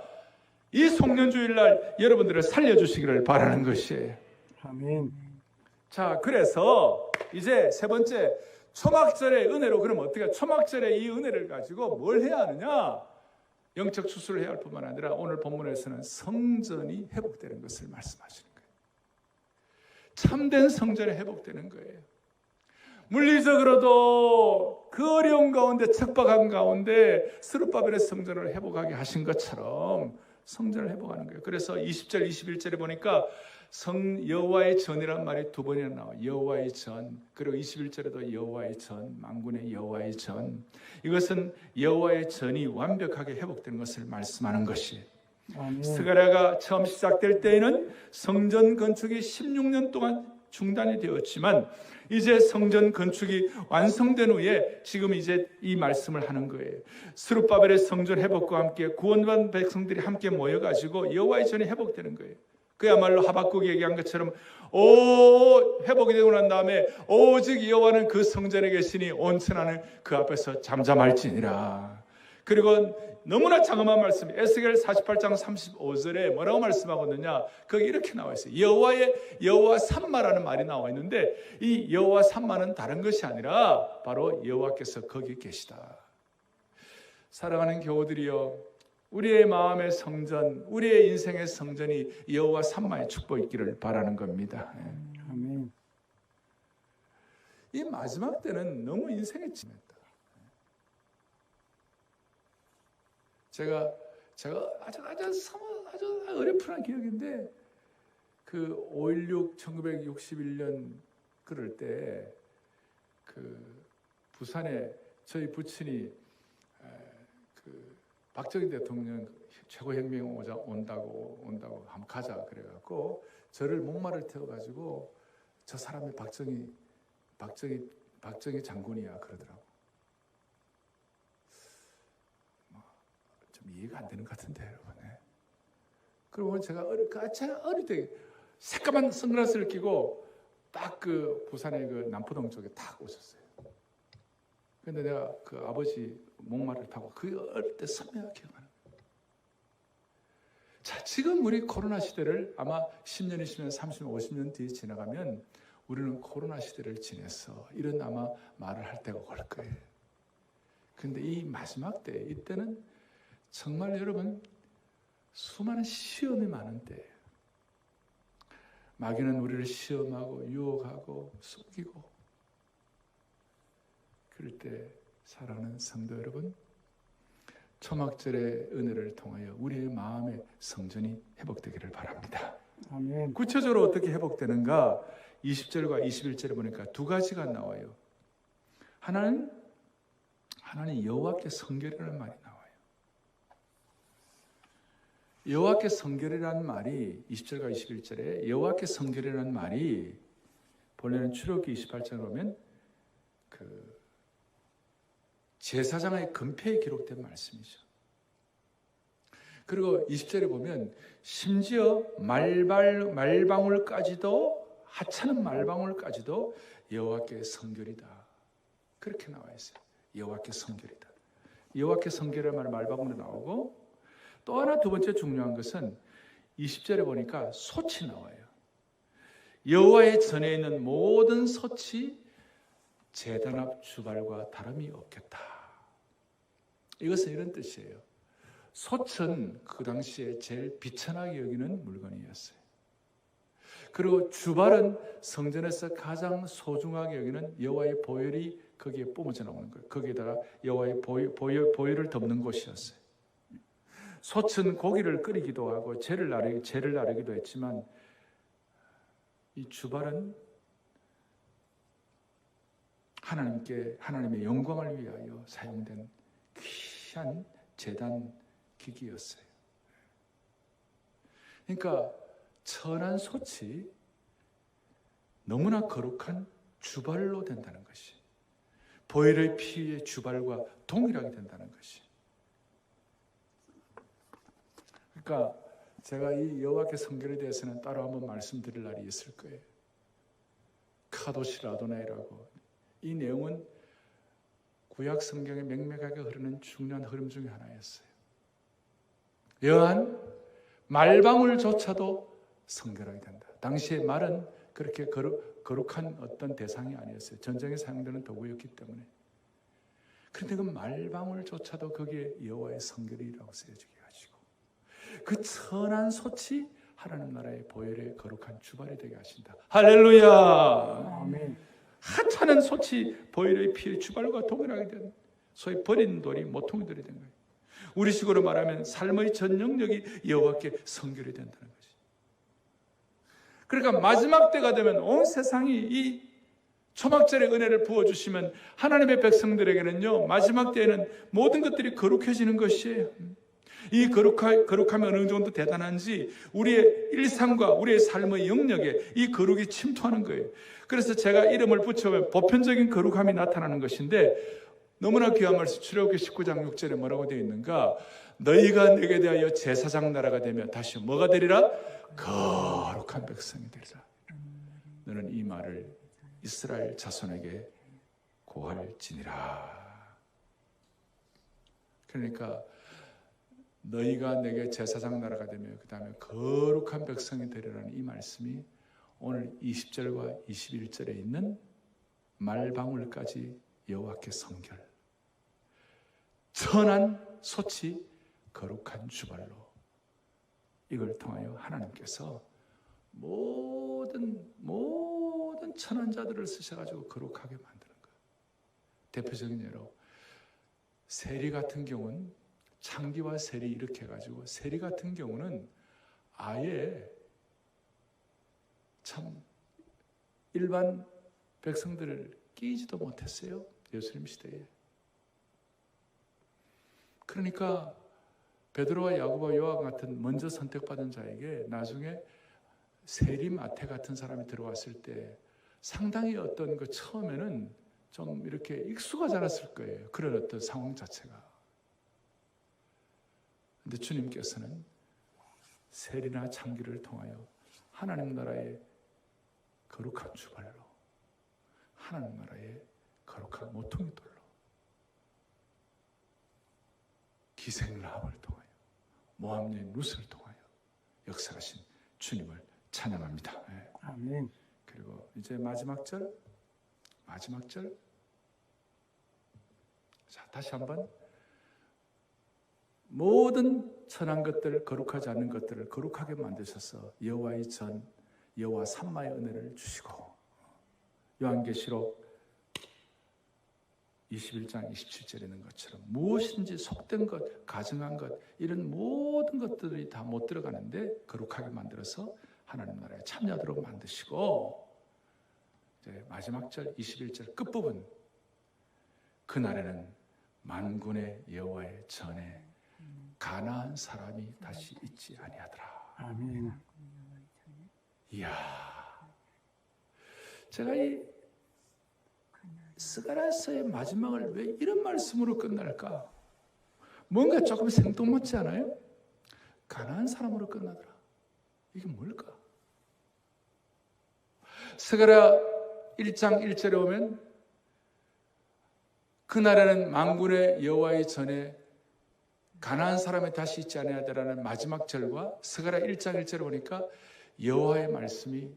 이 송년주일날 여러분들을 살려주시기를 바라는 것이에요. 아멘. 자, 그래서 이제 세 번째, 초막절의 은혜로 그럼 어떻게, 초막절의 이 은혜를 가지고 뭘 해야 하느냐? 영적 추수를 해야 할 뿐만 아니라 오늘 본문에서는 성전이 회복되는 것을 말씀하시는 거예요. 참된 성전이 회복되는 거예요. 물리적으로도 그 어려운 가운데, 척박한 가운데 스룹바벨의 성전을 회복하게 하신 것처럼 성전을 회복하는 거예요. 그래서 20절, 21절에 보니까 여호와의 전이란 말이 두 번이나 나와요. 여호와의 전, 그리고 21절에도 여호와의 전, 만군의 여호와의 전. 이것은 여호와의 전이 완벽하게 회복되는 것을 말씀하는 것이에요. 스가랴가 처음 시작될 때에는 성전 건축이 16년 동안 중단이 되었지만 이제 성전 건축이 완성된 후에 지금 이제 이 말씀을 하는 거예요. 스룹바벨의 성전 회복과 함께 구원받은 백성들이 함께 모여가지고 여호와의 전이 회복되는 거예요. 그야말로 하박국이 얘기한 것처럼 회복이 되고 난 다음에 오직 여호와는 그 성전에 계시니 온천하는 그 앞에서 잠잠할지니라. 그리고 너무나 장엄한 말씀, 에스겔 48장 35절에 뭐라고 말씀하거든요? 거기 이렇게 나와 있어요. 여호와 삼마라는 말이 나와 있는데 이 여호와 삼마는 다른 것이 아니라 바로 여호와께서 거기 계시다. 사랑하는 교우들이여, 우리의 마음의 성전, 우리의 인생의 성전이 여호와 삼마의 축복이 있기를 바라는 겁니다. 아멘. 이 마지막 때는 너무 인생의 짐이다. 제가 아주 어렵은 기억인데 그 5.16 1961년 그럴 때 그 부산에 저희 부친이 그 박정희 대통령 최고혁명 온다고 한번 가자 그래갖고 저를 목마를 태워가지고 저 사람이 박정희 장군이야 그러더라고. 좀 이해가 안 되는 것 같은데 여러분. 그러고 제가 어릴 때 새까만 선글라스를 끼고 딱 그 부산의 그 남포동 쪽에 딱 오셨어요. 근데 내가 그 아버지 목마를 타고 그 어릴 때 선명하게 기억하는 거예요. 자, 지금 우리 코로나 시대를 아마 10년, 20년, 30년, 50년 뒤에 지나가면 우리는 코로나 시대를 지냈어. 이런 아마 말을 할 때가 올 거예요. 근데 이 마지막 때, 이때는 정말 여러분 수많은 시험이 많은 때예요. 마귀는 우리를 시험하고 유혹하고 속이고 그럴 때 사랑하는 성도 여러분, 초막절의 은혜를 통하여 우리의 마음의 성전이 회복되기를 바랍니다. 아멘. 구체적으로 어떻게 회복되는가? 20절과 21절에 보니까 두 가지가 나와요. 하나는 여호와께 성결이라는 말이 나와요. 여호와께 성결이라는 말이 20절과 21절에 여호와께 성결이라는 말이 본래는 출애굽기 28장에 보면 그 제사장의 금패에 기록된 말씀이죠. 그리고 20절에 보면 심지어 말방울까지도 하찮은 말방울까지도 여호와께 성결이다. 그렇게 나와 있어요. 여호와께 성결이다. 여호와께 성결이라는 말방울이 나오고 또 하나 두 번째 중요한 것은 20절에 보니까 솥이 나와요. 여호와의 전에 있는 모든 솥이 제단 앞 주발과 다름이 없겠다. 이것은 이런 뜻이에요. 솥은 그 당시에 제일 비천하게 여기는 물건이었어요. 그리고 주발은 성전에서 가장 소중하게 여기는 여호와의 보혈이 거기에 뿜어져 나오는 거예요. 거기에다가 여호와의 보혈을 덮는 곳이었어요. 솥은 고기를 끓이기도 하고 죄를 나르기도 했지만 이 주발은 하나님의 영광을 위하여 사용된 귀한 제단 기기였어요. 그러니까 천한 솥이 너무나 거룩한 주발로 된다는 것이, 보혈의 피의 주발과 동일하게 된다는 것이. 그러니까 제가 이 여호와께 성결에 대해서는 따로 한번 말씀드릴 날이 있을 거예요. 카도시 라도나이라고. 이 내용은 구약 성경에 명백하게 흐르는 중요한 흐름 중에 하나였어요. 여한 말방울조차도 성결하게 된다. 당시의 말은 그렇게 거룩한 어떤 대상이 아니었어요. 전쟁에 사용되는 도구였기 때문에. 그런데 그 말방울조차도 거기에 여호와의 성결이라고 쓰여지게 하시고, 그 천한 솥이 하나님 나라의 보혈의 거룩한 주발이 되게 하신다. 할렐루야. 아멘. 하찮은 솥이 보혈의 피의 주발과 동일하게 된, 소위 버린 돌이 모퉁이 돌이 된 거예요. 우리식으로 말하면 삶의 전 영역이 여호와께 성결이 된다는 것이. 그러니까 마지막 때가 되면 온 세상이 이 초막절의 은혜를 부어주시면 하나님의 백성들에게는요, 마지막 때에는 모든 것들이 거룩해지는 것이에요. 이 거룩함이 어느 정도 대단한지 우리의 일상과 우리의 삶의 영역에 이 거룩이 침투하는 거예요. 그래서 제가 이름을 붙여보면 보편적인 거룩함이 나타나는 것인데, 너무나 귀한 말씀, 출애굽기 19장 6절에 뭐라고 되어 있는가? 너희가 내게 대하여 제사장 나라가 되며 다시 뭐가 되리라? 거룩한 백성이 되리라. 너는 이 말을 이스라엘 자손에게 고할지니라. 그러니까 너희가 내게 제사장 나라가 되며 그 다음에 거룩한 백성이 되리라는 이 말씀이 오늘 20절과 21절에 있는 말방울까지 여호와께 성결, 천한 솥이 거룩한 주발로, 이걸 통하여 하나님께서 모든 천한 자들을 쓰셔가지고 거룩하게 만드는 거예요. 대표적인 예로 세리 같은 경우는, 창기와 세리 이렇게 해가지고, 세리 같은 경우는 아예 참 일반 백성들을 끼지도 못했어요. 예수님 시대에. 그러니까 베드로와 야고보와 요한 같은 먼저 선택받은 자에게 나중에 세리 마태 같은 사람이 들어왔을 때 상당히 어떤 그 처음에는 좀 이렇게 익숙하지 않았을 거예요. 그런 어떤 상황 자체가. 근데 주님께서는 세리나 창기를 통하여 하나님 나라의 거룩한 주발로, 하나님 나라의 거룩한 모퉁이 돌로, 기생 라합을 통하여, 모함 여인 룻을 통하여 역사하신 주님을 찬양합니다. 네. 아멘. 그리고 이제 마지막 절. 자, 다시 한번. 모든 천한 것들, 거룩하지 않은 것들을 거룩하게 만드셔서 여호와의 전, 여호와 삼마의 은혜를 주시고, 요한계시록 21장 27절에 있는 것처럼 무엇인지 속된 것, 가증한 것, 이런 모든 것들이 다 못 들어가는데 거룩하게 만들어서 하나님 나라에 참여하도록 만드시고, 이제 마지막 절 21절 끝부분, 그날에는 만군의 여호와의 전에 가나안 사람이 다시 있지 아니하더라. 아멘. 이야, 제가 이 스가랴서의 마지막을 왜 이런 말씀으로 끝날까? 뭔가 조금 생뚱맞지 않아요? 가나안 사람으로 끝나더라. 이게 뭘까? 스가랴 1장 1절에 오면 그날에는 만군의 여호와의 전에 가나안 사람이 다시 있지 아니하더라는 마지막 절과 스가랴 1장 1절에 보니까 여호와의 말씀이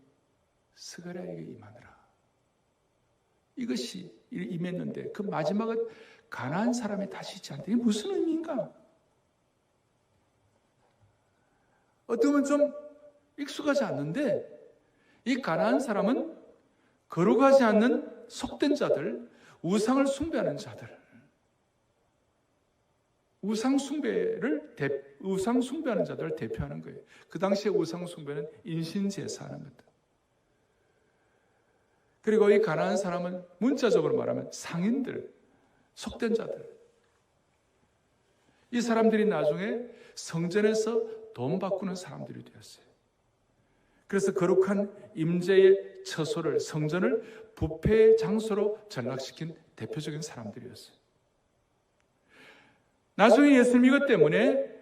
스가랴에게 임하더라. 이것이 임했는데 그 마지막은 가나안 사람이 다시 있지 않다. 이게 무슨 의미인가? 어떻게 보면 좀 익숙하지 않는데, 이 가나안 사람은 거룩하지 않는 속된 자들, 우상을 숭배하는 자들, 우상 숭배하는 자들을 대표하는 거예요. 그 당시에 우상 숭배는 인신제사하는 것들. 그리고 이 가나안 사람은 문자적으로 말하면 상인들, 속된 자들. 이 사람들이 나중에 성전에서 돈 바꾸는 사람들이 되었어요. 그래서 거룩한 임재의 처소를, 성전을 부패의 장소로 전락시킨 대표적인 사람들이었어요. 나중에 예수님 이것 때문에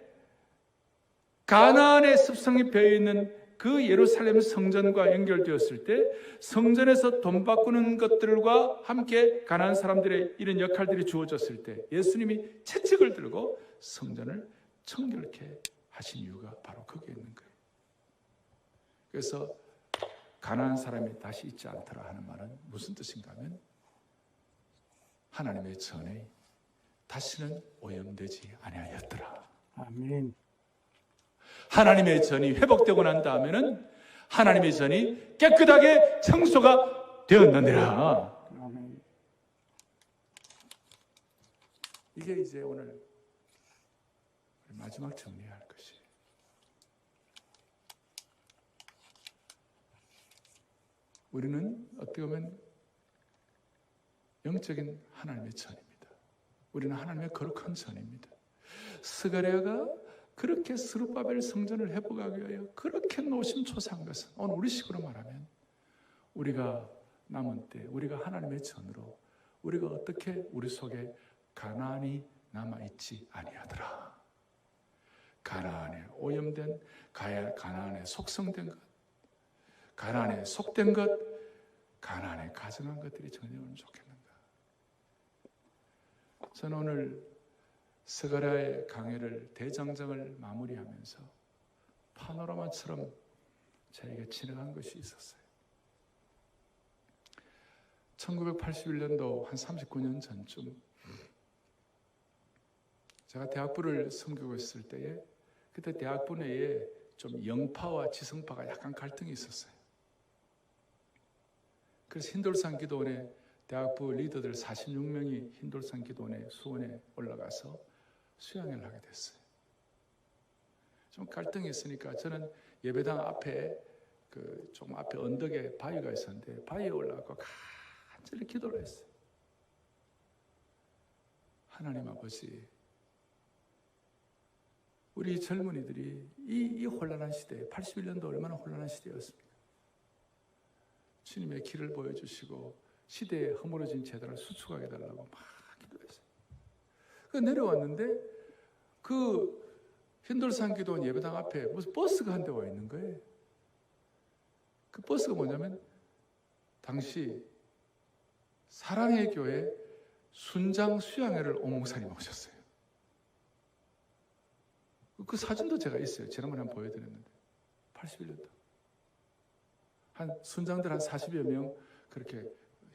가나안의 습성이 배어있는 그 예루살렘 성전과 연결되었을 때 성전에서 돈 바꾸는 것들과 함께 가나안 사람들의 이런 역할들이 주어졌을 때 예수님이 채찍을 들고 성전을 청결케 하신 이유가 바로 거기에 있는 거예요. 그래서 가나안 사람이 다시 있지 않더라 하는 말은 무슨 뜻인가 하면 하나님의 전에 다시는 오염되지 아니하였더라. 아멘. 하나님의 전이 회복되고 난 다음에는 하나님의 전이 깨끗하게 청소가 되었느니라. 아멘. 이게 이제 오늘 마지막 정리할 것이에요. 우리는 어떻게 보면 영적인 하나님의 전입니다. 우리는 하나님의 거룩한 전입니다. 스가랴가 그렇게 스룹바벨 성전을 회복하기 위하여 그렇게 노심초사한 것은 오늘 우리식으로 말하면 우리가 남은 때 우리가 하나님의 전으로 우리가 어떻게 우리 속에 가나안이 남아있지 아니하더라. 가나안에 오염된, 가나안에 속성된 것, 가나안에 속된 것, 가나안에 가증한 것들이 전혀오면 좋겠는가. 저는 오늘 스가랴의 강해를 대장정을 마무리하면서 파노라마처럼 저에게 지나간 것이 있었어요. 1981년도 한 39년 전쯤 제가 대학부를 섬기고 있을 때에 그때 대학부 내에 좀 영파와 지성파가 약간 갈등이 있었어요. 그래서 흰돌산 기도원에 대학부 리더들 46명이 흰돌산 기도원에 수원에 올라가서 수양회를 하게 됐어요. 좀 갈등이 있으니까 저는 예배당 앞에 좀 앞에 언덕에 바위가 있었는데 바위에 올라가고 간절히 기도를 했어요. 하나님 아버지, 우리 젊은이들이 이 혼란한 시대에 81년도 얼마나 혼란한 시대였습니까? 주님의 길을 보여주시고 시대에 허물어진 제도를 수축하게 해달라고 막 기도했어요. 그 내려왔는데 그 흰돌산 기도원 예배당 앞에 무슨 버스가 한 대 와 있는 거예요. 그 버스가 뭐냐면 당시 사랑의 교회 순장 수양회를 오 목사님 오셨어요. 그 사진도 제가 있어요. 지난번에 한번 보여드렸는데 81년도 한 순장들 한 40여 명 그렇게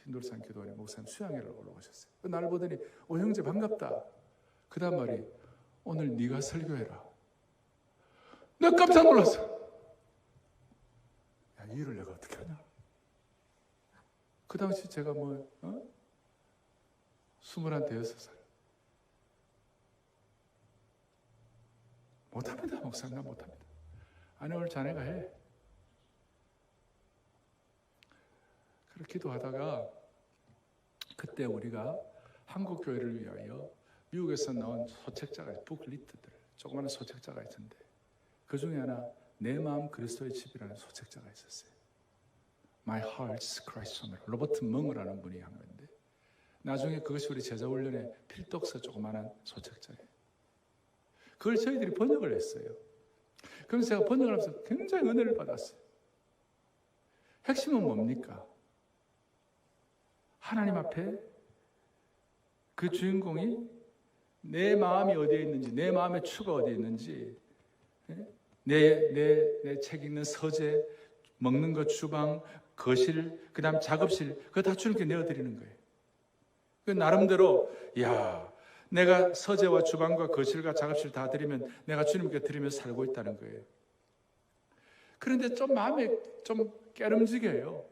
흰돌산 기도원에 목사님 수양회를 올라오셨어요. 날 보더니 형제 반갑다. 그 다음 말이 오늘 네가 설교해라. 내가 깜짝 놀랐어. 야, 이 일을 내가 어떻게 하냐. 그 당시 제가 21, 대여섯. 못합니다. 목사님, 나 못합니다. 아니, 오늘 자네가 해. 그렇게 기도하다가 그때 우리가 한국 교회를 위하여 미국에서 나온 소책자가, 북리트들, 조그마한 소책자가 있었는데 그 중에 하나 내 마음 그리스도의 집이라는 소책자가 있었어요. My Heart's Christ Home. 로버트 멍이라는 분이 한 건데 나중에 그것이 우리 제자훈련의 필독서 조그마한 소책자예요. 그걸 저희들이 번역을 했어요. 그러면서 제가 번역을 하면서 굉장히 은혜를 받았어요. 핵심은 뭡니까? 하나님 앞에 그 주인공이 내 마음이 어디에 있는지, 내 마음의 추가 어디에 있는지, 내 책 읽는 서재, 먹는 것 주방, 거실, 그 다음 작업실, 그거 다 주님께 내어드리는 거예요. 그 나름대로, 내가 서재와 주방과 거실과 작업실 다 드리면 내가 주님께 드리면서 살고 있다는 거예요. 그런데 좀 마음에 좀 깨름지게요.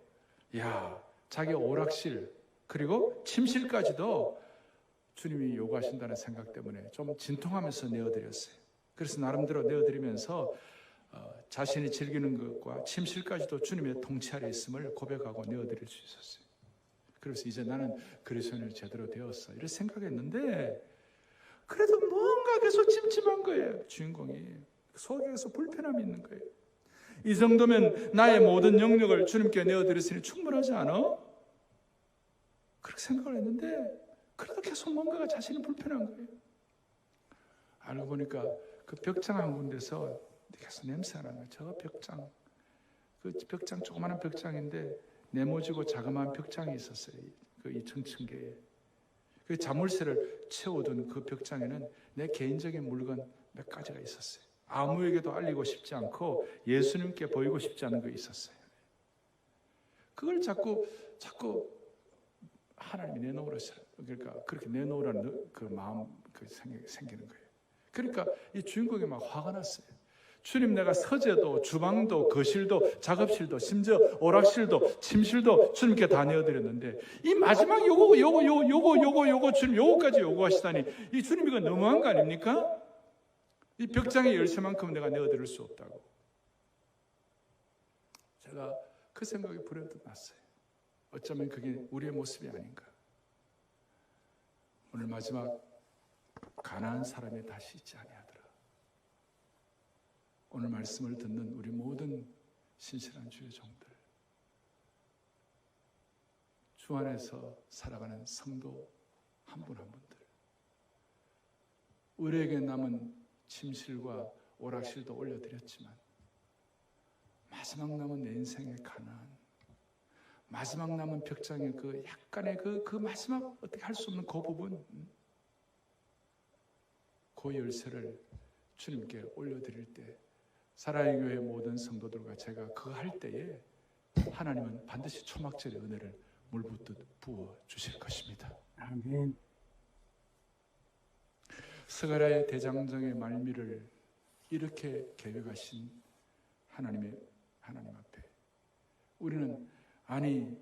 야, 자기 오락실 그리고 침실까지도 주님이 요구하신다는 생각 때문에 좀 진통하면서 내어드렸어요. 그래서 나름대로 내어드리면서 자신이 즐기는 것과 침실까지도 주님의 통치 아래 있음을 고백하고 내어드릴 수 있었어요. 그래서 이제 나는 그리스도인이 제대로 되었어 이렇게 생각했는데 그래도 뭔가 계속 찜찜한 거예요. 주인공이 속에서 불편함이 있는 거예요. 이 정도면 나의 모든 영역을 주님께 내어드렸으니 충분하지 않아? 그렇게 생각을 했는데 그래도 계속 뭔가가 자신이 불편한 거예요. 알고 보니까 그 벽장 한 군데서 계속 냄새가 나는 거예요. 저 벽장, 그 벽장 조그마한 벽장인데 네모지고 자그마한 벽장이 있었어요. 그 2000층계에. 그 자물쇠를 채워둔 그 벽장에는 내 개인적인 물건 몇 가지가 있었어요. 아무에게도 알리고 싶지 않고 예수님께 보이고 싶지 않은 거 있었어요. 그걸 자꾸 하나님이 내놓으라서 그러니까 그렇게 내놓으라는 그 마음 생기는 거예요. 그러니까 이 주인공이 막 화가 났어요. 주님, 내가 서재도 주방도 거실도 작업실도 심지어 오락실도 침실도 주님께 다 내어드렸는데 이 마지막 요거 주님 요거까지 요구하시다니 이 주님 이거 너무한 거 아닙니까? 이 벽장의 열쇠만큼 내가 내어드릴 수 없다고. 제가 그 생각이 불현듯 났어요. 어쩌면 그게 우리의 모습이 아닌가. 오늘 마지막 가난한 사람이 다시 있지 아니하더라. 오늘 말씀을 듣는 우리 모든 신실한 주의 종들, 주 안에서 살아가는 성도 한 분 한 분들, 우리에게 남은 침실과 오락실도 올려드렸지만 마지막 남은 내 인생의 가난, 마지막 남은 벽장의 그 약간의 그 마지막 어떻게 할 수 없는 그 부분, 그 열쇠를 주님께 올려드릴 때 사랑의 교회 모든 성도들과 제가 그거 할 때에 하나님은 반드시 초막절의 은혜를 물붓듯 부어 주실 것입니다. 아멘. 스가랴의 대장정의 말미를 이렇게 계획하신 하나님 앞에 우리는 아니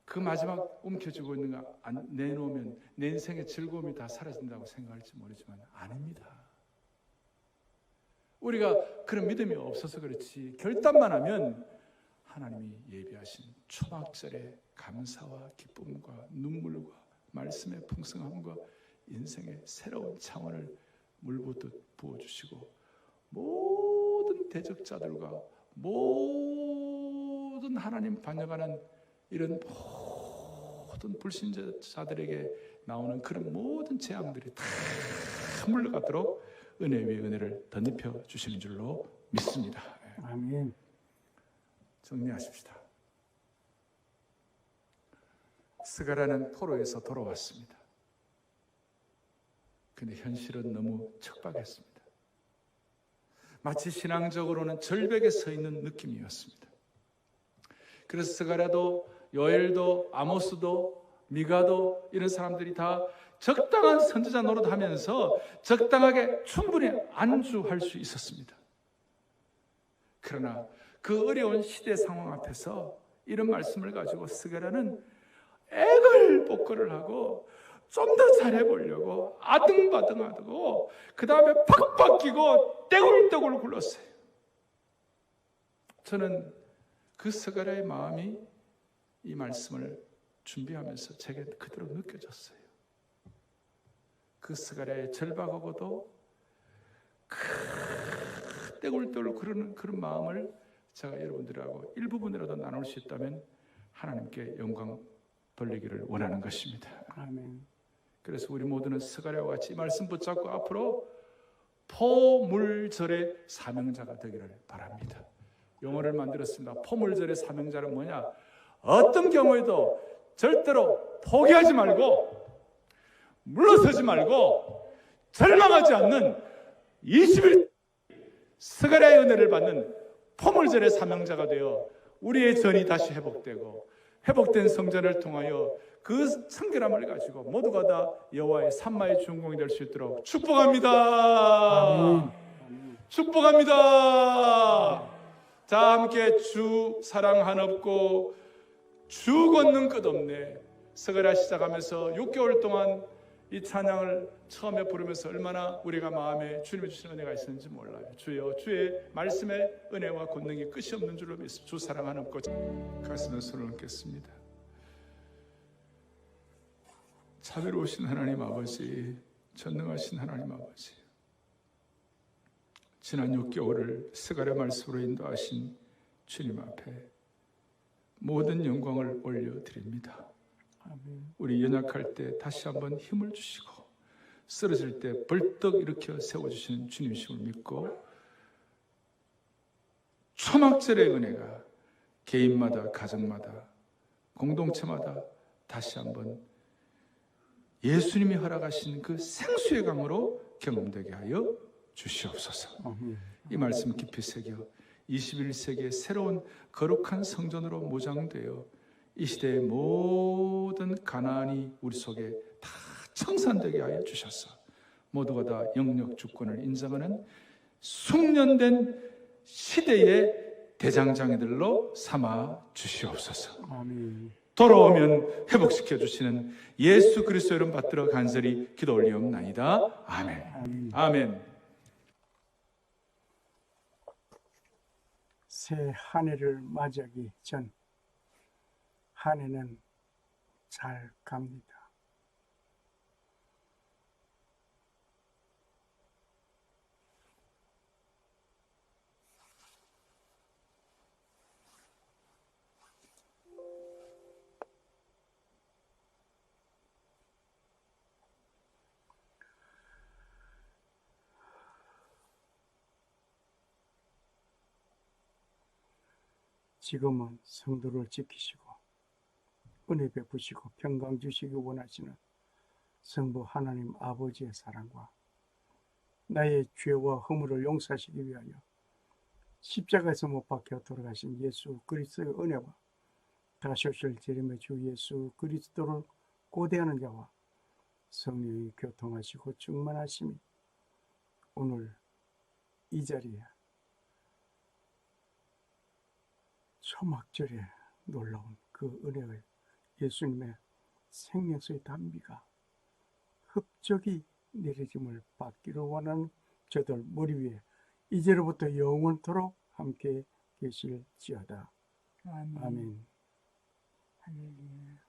그 마지막 움켜쥐고 있는 거 내놓으면 내 인생의 즐거움이 다 사라진다고 생각할지 모르지만 아닙니다. 우리가 그런 믿음이 없어서 그렇지 결단만 하면 하나님이 예비하신 초막절의 감사와 기쁨과 눈물과 말씀의 풍성함과 인생의 새로운 차원을 물붓듯 부어주시고 모든 대적자들과 모든 하나님 반역하는 이런 모든 불신자들에게 나오는 그런 모든 재앙들이 다 물러가도록 은혜 위에 은혜를 덧입혀 주시는 줄로 믿습니다. 아멘. 정리하십시다. 스가랴는 포로에서 돌아왔습니다. 근데 현실은 너무 척박했습니다. 마치 신앙적으로는 절벽에 서 있는 느낌이었습니다. 그래서 스가랴도 요엘도 아모스도 미가도 이런 사람들이 다 적당한 선지자 노릇하면서 적당하게 충분히 안주할 수 있었습니다. 그러나 그 어려운 시대 상황 앞에서 이런 말씀을 가지고 스가랴는 애걸복걸을 하고 좀 더 잘해보려고 아등바등하고 그 다음에 팍팍 끼고 떼굴떼굴 굴렀어요. 저는 그 스가랴의 마음이 이 말씀을 준비하면서 제게 그대로 느껴졌어요. 그 스가랴의 절박하고도 떼굴떼굴 그러는 그런 마음을 제가 여러분들하고 일부분이라도 나눌 수 있다면 하나님께 영광 돌리기를 원하는 것입니다. 아멘. 그래서 우리 모두는 스가랴와 같이 이 말씀 붙잡고 앞으로 포물절의 사명자가 되기를 바랍니다. 용어를 만들었습니다. 포물절의 사명자는 뭐냐? 어떤 경우에도 절대로 포기하지 말고 물러서지 말고 절망하지 않는 21 스가랴의 은혜를 받는 포물절의 사명자가 되어 우리의 전이 다시 회복되고 회복된 성전을 통하여 그 성결함을 가지고 모두가 다 여호와의 산마의 주인공이 될 수 있도록 축복합니다. 축복합니다. 자, 함께 주 사랑 한없고 주 걷는 끝없네. 서거라 시작하면서 6개월 동안 이 찬양을 처음에 부르면서 얼마나 우리가 마음에 주님이 주신 은혜가 있었는지 몰라요. 주여, 주의 말씀의 은혜와 권능이 끝이 없는 줄로 믿습니다. 주 사랑 한없고 가슴에 손을 얹겠습니다. 자비로우신 하나님 아버지, 전능하신 하나님 아버지, 지난 6개월을 스가랴 말씀으로 인도하신 주님 앞에 모든 영광을 올려드립니다. 우리 연약할 때 다시 한번 힘을 주시고 쓰러질 때 벌떡 일으켜 세워주시는 주님이심을 믿고 초막절의 은혜가 개인마다, 가정마다, 공동체마다 다시 한번 예수님이 허락하신 그 생수의 강으로 경험되게 하여 주시옵소서. 이 말씀 깊이 새겨 21세기의 새로운 거룩한 성전으로 무장되어 이 시대의 모든 가난이 우리 속에 다 청산되게 하여 주셔서 모두가 다 영역 주권을 인정하는 숙련된 시대의 대장장이들로 삼아 주시옵소서. 아멘. 돌아오면 회복시켜 주시는 예수 그리스도 이름 받들어 간절히 기도 올리옵나이다. 아멘. 아멘. 새 한 해를 맞이하기 전 한 해는 잘 갑니다. 지금은 성도를 지키시고 은혜 베푸시고 평강 주시기 원하시는 성부 하나님 아버지의 사랑과 나의 죄와 허물을 용서하시기 위하여 십자가에서 못 박혀 돌아가신 예수 그리스도의 은혜와 다시 오실 재림의 주 예수 그리스도를 고대하는 자와 성령이 교통하시고 충만하심이 오늘 이 자리에 초막절에 놀라운 그 은혜의 예수님의 생명수의 담비가 흡족히 내려짐을 받기를 원하는 저들 머리 위에 이제로부터 영원토록 함께 계실지어다. 아멘. 할렐루야.